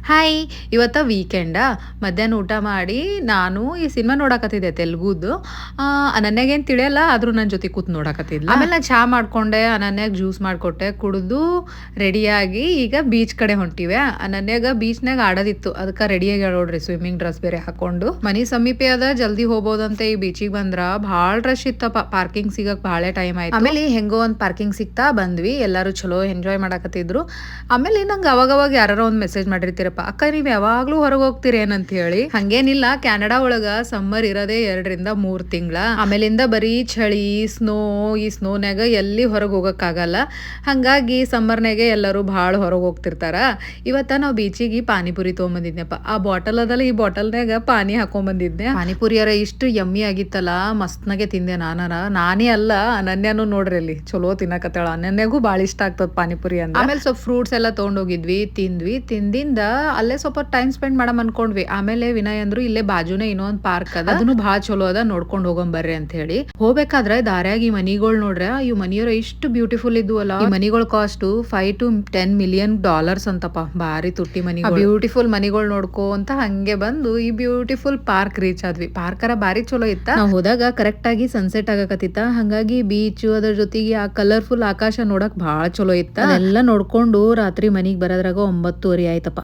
Hi! ಇವತ್ತ ವೀಕೆಂಡಾ ಮಧ್ಯಾಹ್ನ ಊಟ ಮಾಡಿ ನಾನು ಈ ಸಿನಿಮಾ ನೋಡಾಕತ್ತಿದ್ದೆ ತೆಲುಗುದು. ಅನನ್ಯಾಗೇನ್ ತಿಳಿಯಲ್ಲ ಆದ್ರೂ ನನ್ನ ಜೊತೆ ಕೂತ್ ನೋಡಾಕತ್ತಿದ್ಲ. ಆಮೇಲೆ ನಾ ಚಾ ಮಾಡ್ಕೊಂಡೆ, ಅನನ್ಯಾಗ್ ಜ್ಯೂಸ್ ಮಾಡ್ಕೊಟ್ಟೆ. ಕುಡ್ದು ರೆಡಿಯಾಗಿ ಈಗ ಬೀಚ್ ಕಡೆ ಹೊಂಟಿವೆ. ಅನನ್ಯಾಗ ಬೀಚ್ನಾಗ ಆಡೋದಿತ್ತು. ಅದಕ್ಕ ರೆಡಿ ಆಗ್ಯಾಳ ನೋಡ್ರಿ ಸ್ವಿಮ್ಮಿಂಗ್ ಡ್ರೆಸ್ ಬೇರೆ ಹಾಕೊಂಡು. ಮನಿ ಸಮೀಪೆ ಅದ ಜಲ್ದಿ ಹೋಗ್ಬೋದಂತೆ ಈ ಬೀಚಿಗೆ ಬಂದ್ರ ಭಾಳ ರಶ್ ಇತ್ತಪ್ಪ. ಪಾರ್ಕಿಂಗ್ ಸಿಗಕ್ ಭಾಳ ಟೈಮ್ ಆಯ್ತು. ಆಮೇಲೆ ಹೆಂಗೋ ಒಂದ್ ಪಾರ್ಕಿಂಗ್ ಸಿಕ್ತಾ ಬಂದ್ವಿ. ಎಲ್ಲಾರು ಚಲೋ ಎಂಜಾಯ್ ಮಾಡಾಕತ್ತಿದ್ರು. ಆಮೇಲೆ ನಂಗೆ ಅವಾಗ ಯಾರೋ ಒಂದ್ ಮೆಸೇಜ್ ಮಾಡಿರ್ತೀರಪ್ಪ, ಅಕ್ಕ ನೀವ್ ಯಾವಾಗ್ಲೂ ಹೊರಗೆ ಹೋಗ್ತೀರಿ ಏನಂತ ಹೇಳಿ. ಹಂಗೇನಿಲ್ಲ, ಕ್ಯಾನಡಾ ಒಳಗ ಸಮ್ಮರ್ ಇರೋದೇ 2 ರಿಂದ 3 ತಿಂಗಳ. ಆಮೇಲಿಂದ ಬರೀ ಚಳಿ, ಸ್ನೋ. ಈ ಸ್ನೋನ್ಯಾಗ ಎಲ್ಲಿ ಹೊರಗೆ ಹೋಗಕ್ಕಾಗಲ್ಲ. ಹಂಗಾಗಿ ಸಮ್ಮರ್ನಾಗೆ ಎಲ್ಲರೂ ಭಾಳ ಹೊರಗೆ ಹೋಗ್ತಿರ್ತಾರ. ಇವತ್ತ ನಾವು ಬೀಚಿಗೆ ಪಾನಿಪುರಿ ತೊಗೊಂಬಂದಿದ್ನಪ್ಪ. ಆ ಬಾಟಲ್ ಅದಲ್ಲ, ಈ ಬಾಟಲ್ನಾಗ ಪಾನಿ ಹಾಕೊಂಬಂದಿದ್ನೆ. ಪಾನಿಪುರಿಯರ ಇಷ್ಟು ಯಮ್ಮಿ ಆಗಿತ್ತಲ್ಲ, ಮಸ್ತ್ನಾಗೆ ತಿಂದೆ ನಾನೇ ಅಲ್ಲ, ಅನನ್ಯಾನು ನೋಡ್ರಿ ಅಲ್ಲಿ ಚಲೋ ತಿನ್ನಕತ್ತಾಳ. ಅನನ್ಯಾಗೂ ಭಾಳ ಇಷ್ಟ ಆಗ್ತದ ಪಾನಿಪುರಿ ಅಂತ. ಆಮೇಲೆ ಸ್ವಲ್ಪ ಫ್ರೂಟ್ಸ್ ಎಲ್ಲ ತೊಗೊಂಡೋಗಿದ್ವಿ, ತಿಂದಿಂದ ಅಲ್ಲೇ ಸ್ವಲ್ಪ ಟೈಮ್ ಸ್ಪೆಂಡ್ ಮಾಡಮ್ ಅನ್ಕೊಂಡ್ವಿ. ಆಮೇಲೆ ವಿನಯ್ ಅಂದ್ರು ಇಲ್ಲೇ ಬಾಜುನೇ ಇನ್ನೊಂದ್ ಪಾರ್ಕ್ ಅದ, ಅದನ್ನು ಭಾಳ ಚಲೋ ಅದ, ನೋಡ್ಕೊಂಡ್ ಹೋಗಂಬರ್ರಿ ಅಂತ ಹೇಳಿ. ಹೋಗ್ಬೇಕಾದ್ರೆ ದಾರ್ಯಾಗ ಈ ಮನಿಗಳು ನೋಡ್ರ, ಈ ಮನಿಯರ ಇಷ್ಟು ಬ್ಯೂಟಿಫುಲ್ ಇದ್ವು ಅಲ್ಲ. ಈ ಮನಿಗಳ ಕಾಸ್ಟ್ $5 to $10 million ಅಂತಪ್ಪ. ಭಾರಿ ತುಟ್ಟಿ ಮನಿ. ಬ್ಯೂಟಿಫುಲ್ ಮನಿಗಳು ನೋಡ್ಕೋ ಅಂತ ಹಂಗೆ ಬಂದು ಈ ಬ್ಯೂಟಿಫುಲ್ ಪಾರ್ಕ್ ರೀಚ್ ಆದ್ವಿ. ಪಾರ್ಕರ ಭಾರಿ ಚಲೋ ಇತ್ತ. ನಾವು ಹೋದಾಗ ಕರೆಕ್ಟ್ ಆಗಿ ಸನ್ಸೆಟ್ ಆಗಕತ್ತಿತ್ತ. ಹಂಗಾಗಿ ಬೀಚ್ ಅದ್ರ ಜೊತೆಗೆ ಆ ಕಲರ್ಫುಲ್ ಆಕಾಶ ನೋಡಕ್ ಭಾಳ ಚಲೋ ಇತ್ತ. ಎಲ್ಲ ನೋಡ್ಕೊಂಡು ರಾತ್ರಿ ಮನಿಗ್ ಬರೋದ್ರಾಗ 9:30 ಆಯ್ತಪ್ಪ.